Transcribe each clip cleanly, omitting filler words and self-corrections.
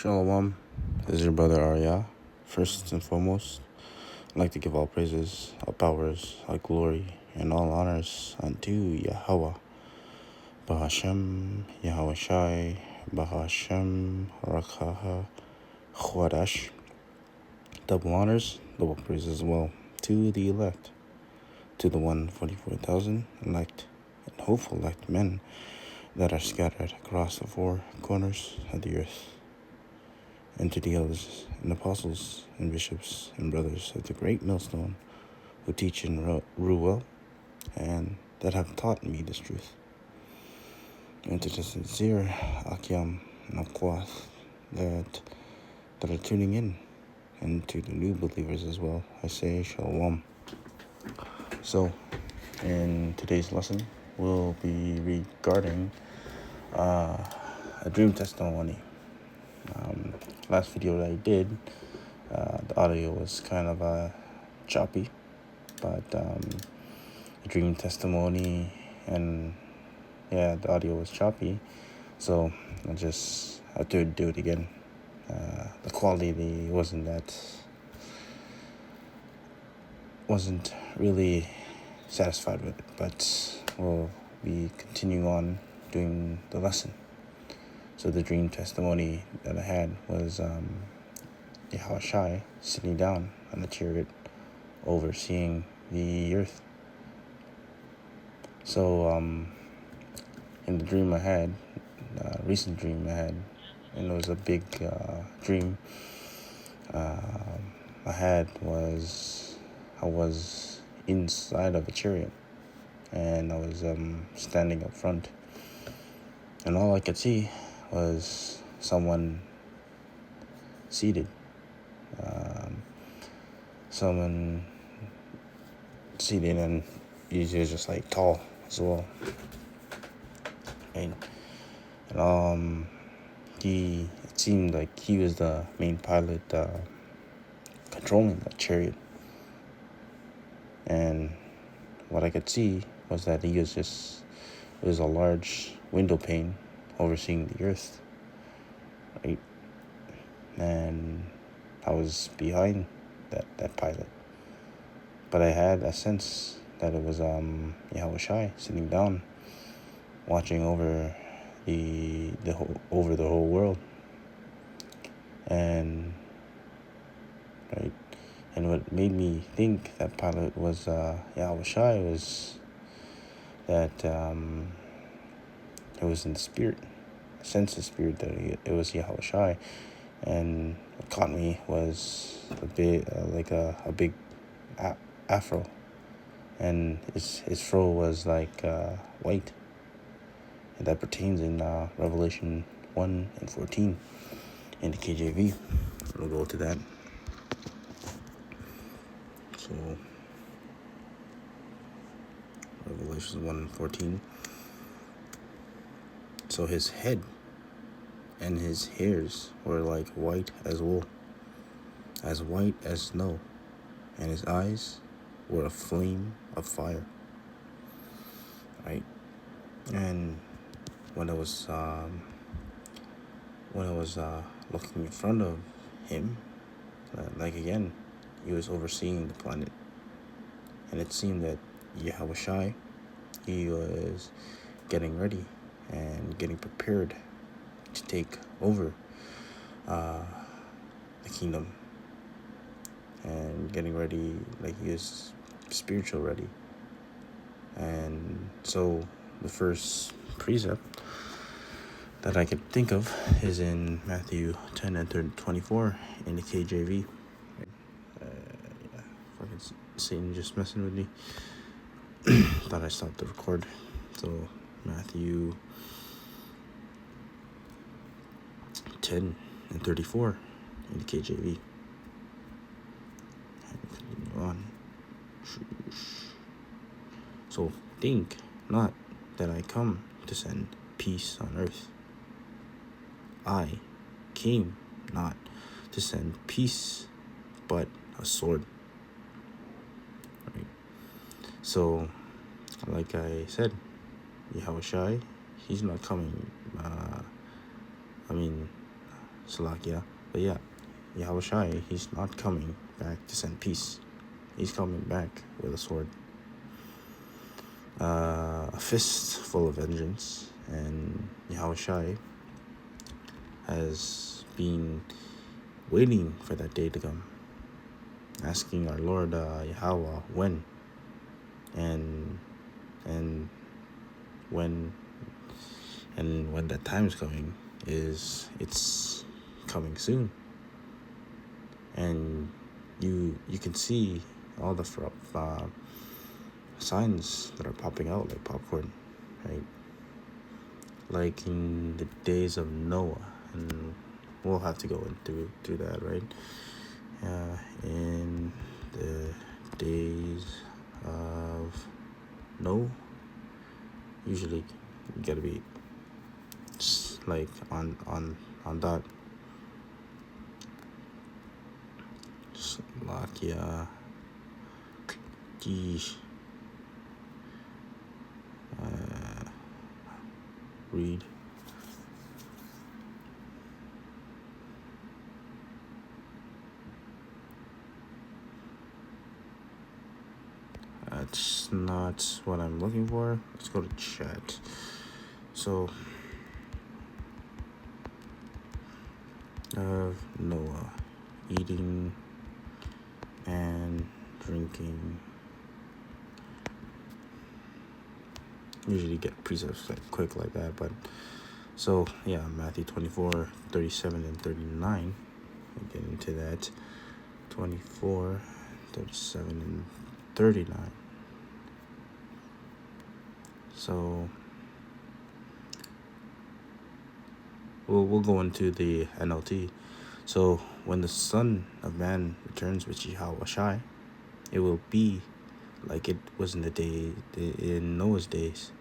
Shalom, this is your brother Arya. First and foremost, I'd like to give all praises, all powers, all glory, and all honors unto Yahweh. Bahashem, Yahawashi, Bahashem, Rakaha, Chwadash. Double honors, double praise as well to the elect, to the 144,000 elect and hopeful elect men that are scattered across the four corners of the earth, and to the elders and apostles and bishops and brothers of the great millstone who teach and rule well, and that have taught me this truth. And to the sincere Akyam and Akwath that are tuning in, and to the new believers as well, I say Shalom. So, in today's lesson, we'll be regarding a dream testimony. Last video that I did, the audio was kind of choppy, but the dream testimony and the audio was choppy, so I just had to do it again. The quality wasn't really satisfied with it, but we'll be continuing on doing the lesson. So the dream testimony that I had was Yahawashi sitting down on the chariot overseeing the earth. So in the dream I had, recent dream I had, and it was a big dream I had, was I was inside of a chariot, and I was standing up front, and all I could see was someone seated. Someone seated, and he was just like tall as well. And it seemed like he was the main pilot controlling the chariot. And what I could see was that it was a large window pane overseeing the earth, right? And I was behind that pilot, but I had a sense that it was Yahawashi sitting down, watching over the whole world, and right. And what made me think that pilot was Yahawashi was that it was in the spirit, sense the spirit that it was Yahawashi. And what caught me was a big afro, and his fro was like white, and that pertains in Revelation 1:14 in the KJV. We'll go to that. So Revelation 1:14. So his head and his hairs were like white as wool, as white as snow, and his eyes were a flame of fire. Right? And when I was looking in front of him, again, he was overseeing the planet, and it seemed that Yahawashi, he was getting ready and getting prepared to take over the kingdom, and getting ready, like he is spiritual ready. And so the first precept that I could think of is in Matthew 10:24 in the KJV. Fucking Satan just messing with me. Thought I stopped the record. So Matthew 10:34 in the KJV. Continue on. So think not that I come to send peace on earth. I came not to send peace, but a sword. Right? So, like I said, Yahawashi, he's not coming. Salakia. But yeah, Yahawashi, he's not coming back to send peace. He's coming back with a sword, a fist full of vengeance. And Yahawashi has been waiting for that day to come, asking our Lord Yahweh when, and when that time is coming, it's coming soon. And you can see all the signs that are popping out like popcorn, right? Like in the days of Noah, and we'll have to go through that, right? In the days of Noah, usually you gotta be just like on that. Slovakia. Geez. Read. That's not what I'm looking for. Let's go to chat. So, of Noah eating and drinking. Usually get precepts like quick like that, but so yeah, Matthew 24, 37 and 39. We'll get into that. 24, 37 and 39. So we'll go into the NLT. So when the Son of Man returns with Yahawashi, it will be like it was in Noah's days.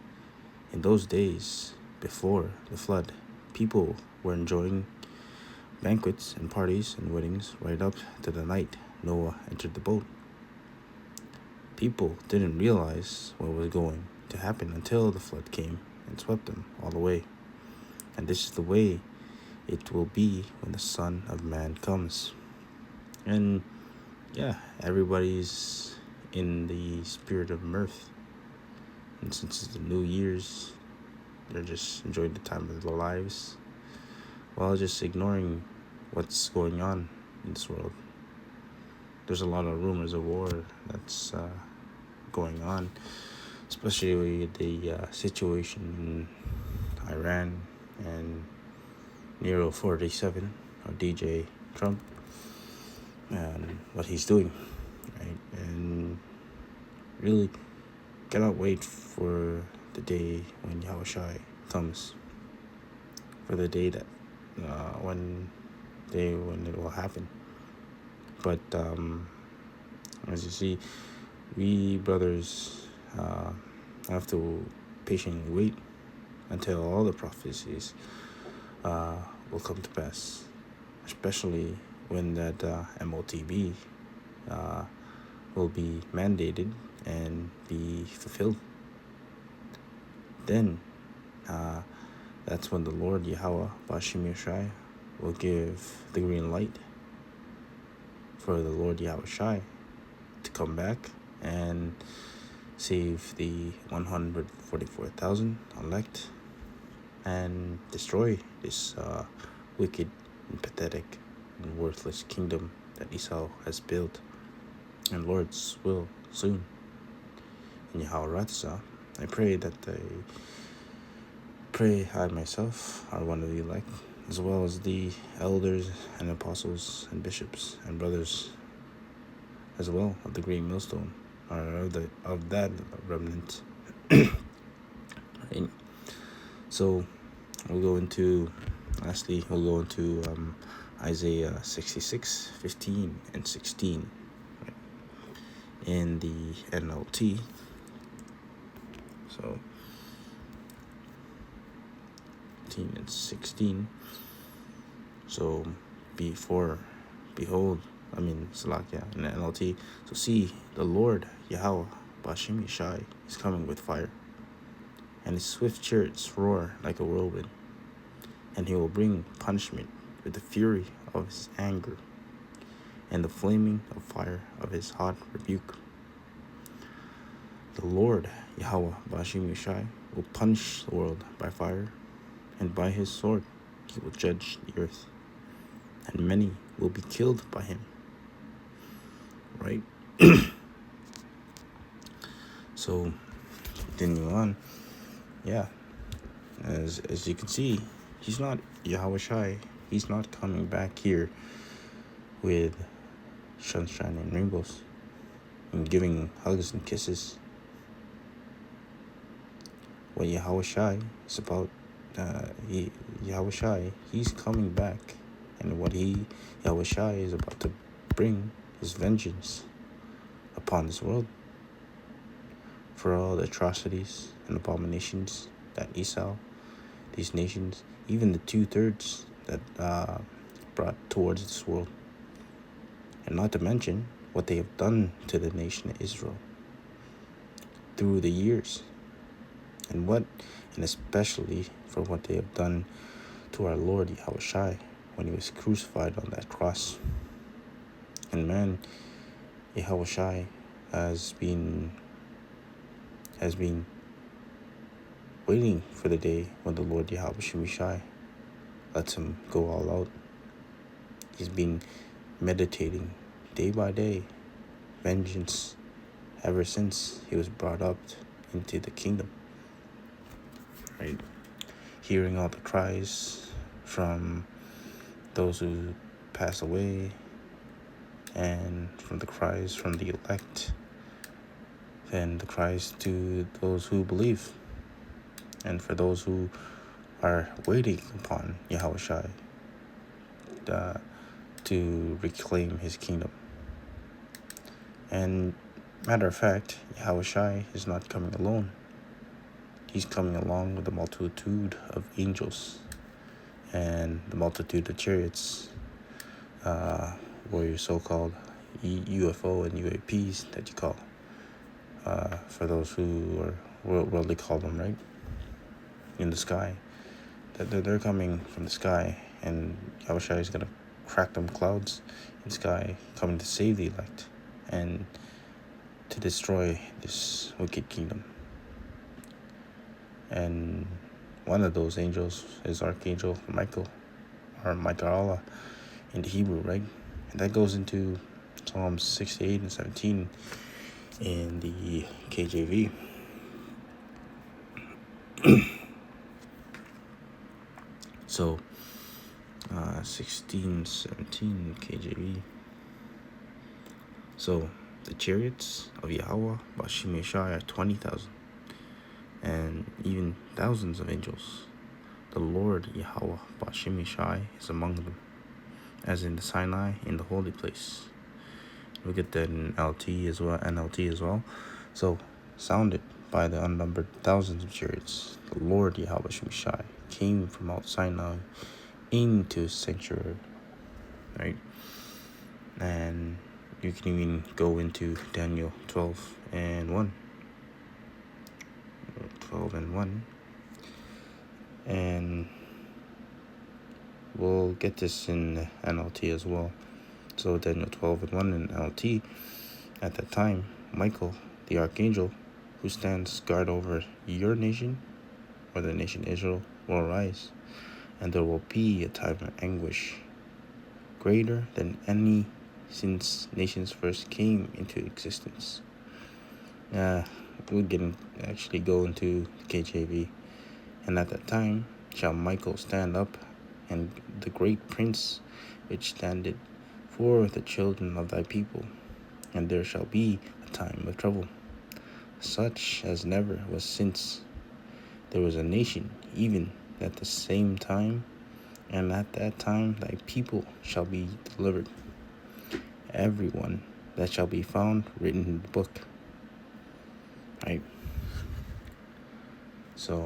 In those days before the flood, people were enjoying banquets and parties and weddings right up to the night Noah entered the boat. People didn't realize what was going to happen until the flood came and swept them all away. And this is the way it will be when the Son of Man comes. And yeah, everybody's in the spirit of mirth. And since it's the New Year's, they're just enjoying the time of their lives while just ignoring what's going on in this world. There's a lot of rumors of war that's going on, especially with the situation in Iran and Nero 47, or DJ Trump, and what he's doing, right? And really cannot wait for the day when Yahawashi comes, for the day that when it will happen. But as you see, we brothers have to patiently wait until all the prophecies will come to pass, especially when that MOTB will be mandated and be fulfilled. Then that's when the Lord Yahweh Bashim will give the green light for the Lord Yahawashi to come back and save the 144,000 elect and destroy this wicked and pathetic and worthless kingdom that Esau has built. And Lord's will soon. In Yahweh I pray I myself are one of the elect, as well as the elders and apostles and bishops and brothers as well of the great millstone, or of that remnant. Right? So we'll go into Isaiah 66, 15 and 16 in the NLT. So 15 and 16. So Salakia in the NLT. So see, the Lord Yahweh Bashim Yeshai is coming with fire, and his swift chariots roar like a whirlwind, and he will bring punishment with the fury of his anger and the flaming of fire of his hot rebuke. The Lord Yahawashi Sitting will punish the world by fire, and by his sword he will judge the earth, and many will be killed by him. Right? So, continuing on, yeah, as you can see, he's not Yahawashi. He's not coming back here with sunshine and rainbows and giving hugs and kisses. What Yahawashi is about, Yahawashi, he's coming back, and what Yahawashi is about to bring is vengeance upon this world for all the atrocities and abominations that Esau, these nations, even the 2/3 that brought towards this world, and not to mention what they have done to the nation of Israel through the years, and especially for what they have done to our Lord Yahawashi when he was crucified on that cross. And man, Yahawashi has been waiting for the day when the Lord Yahawashi lets him go all out. He's been meditating day by day vengeance ever since he was brought up into the kingdom. Right? Hearing all the cries from those who pass away, and from the cries from the elect, and the cries to those who believe, and for those who are waiting upon Yahawashi to reclaim his kingdom. And matter of fact, Yahawashi is not coming alone. He's coming along with a multitude of angels and the multitude of chariots, or your so-called UFO and UAPs that you call, for those who are worldly call them, right? In the sky. They're coming from the sky, and Yahawashi is going to crack them clouds in the sky, coming to save the elect and to destroy this wicked kingdom. And one of those angels is Archangel Michael, or Michael in the Hebrew, right? And that goes into Psalms 68 and 17 in the KJV. So, 16, 17 KJV. So, the chariots of Yahawashi Sitting are 20,000, and even thousands of angels. The Lord Yahawashi Sitting is among them, as in the Sinai in the holy place. We get that in NLT as well. So, sounded by the unnumbered thousands of chariots, the Lord Yahawashi Sitting came from Mount Sinai into his sanctuary, right? And you can even go into Daniel 12 and 1. And we'll get this in NLT as well. So Daniel 12 and 1 in NLT. At that time, Michael, the archangel, who stands guard over your nation, or the nation Israel, will arise, and there will be a time of anguish greater than any since nations first came into existence. We'll actually go into KJV. And at that time shall Michael stand up, and the great prince which standeth for the children of thy people, and there shall be a time of trouble, such as never was since there was a nation, even at the same time, and at that time thy people shall be delivered, everyone that shall be found written in the book. Right? So,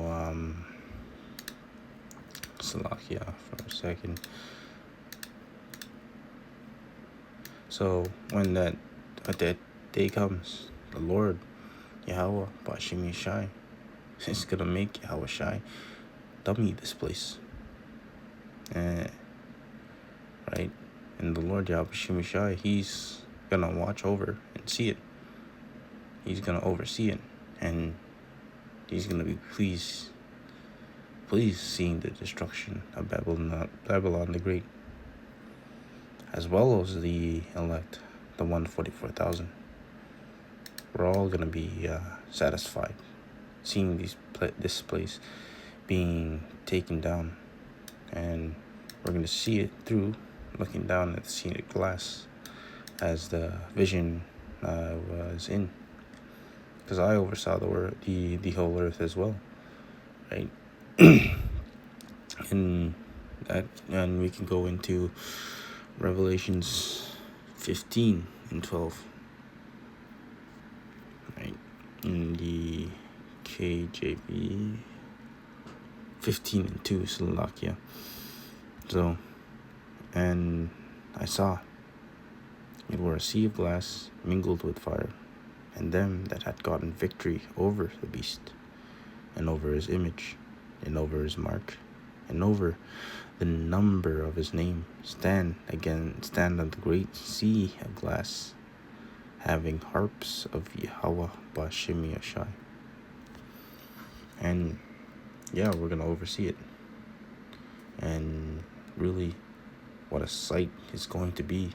Salakia for a second. So, when that day comes, the Lord, Yahawashi Sitting, is going to make Yahawashi dummy this place. And the Lord Yahawashi Sitting, He's gonna watch over and see it. He's gonna oversee it, and He's gonna be pleased seeing the destruction of Babylon the Great, as well as the elect, the 144,000. We're all gonna be satisfied seeing this place being taken down, and we're gonna see it through looking down at the scenic glass as the vision was in, because I oversaw the whole earth as well, right? and we can go into Revelations 15 and 12, right? In the KJV, 15 and 2, Slovakia. So, and I saw it were a sea of glass mingled with fire, and them that had gotten victory over the beast, and over his image, and over his mark, and over the number of his name, stand on the great sea of glass, having harps of Yahawashi Sitting. And yeah, we're gonna oversee it. And really, what a sight it's going to be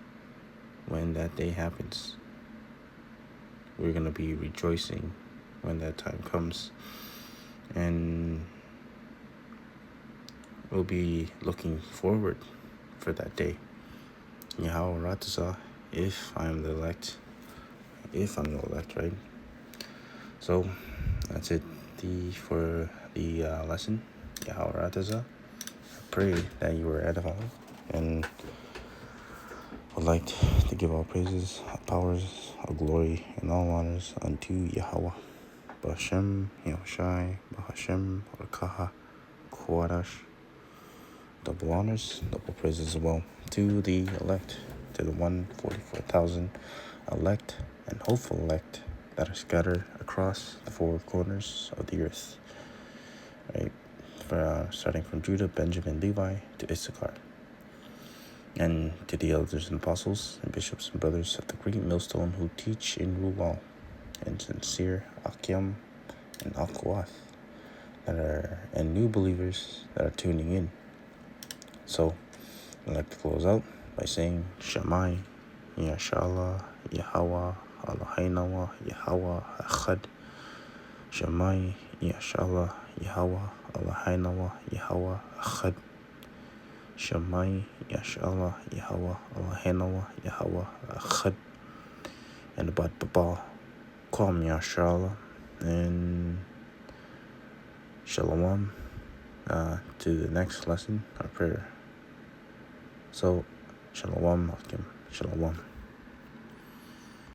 when that day happens. We're gonna be rejoicing when that time comes, and we'll be looking forward for that day. Yahawashi, if I'm the elect, right? So that's it for the lesson. Yahawashi. I pray that you were edified, and would like to give all praises, all powers, all glory, and all honors unto Yahweh. B'Hashem, Yahawashi, B'Hashem, Rakaha, Kwadash. Double honors, double praises as well to the elect, to the 144,000 elect and hopeful elect that are scattered across the four corners of the earth, right? Starting from Judah, Benjamin, Levi, to Issachar. And to the elders and apostles and bishops and brothers of the great millstone who teach in Ruwal, and sincere Akim and Akwath, and new believers that are tuning in. So I'd like to close out by saying Shamai, Yashala, Yahweh, Eloheinu, Yahweh, Echad. Shamai, Yashala, Yahweh, Eloheinu, Yahweh, Echad. Shamai, Yashala, Yahweh, Eloheinu, Yahweh, Echad. And about Baba, Kwam Yashala, and Shalom. To the next lesson, our prayer. So, Shalom, Malkim. Shalom.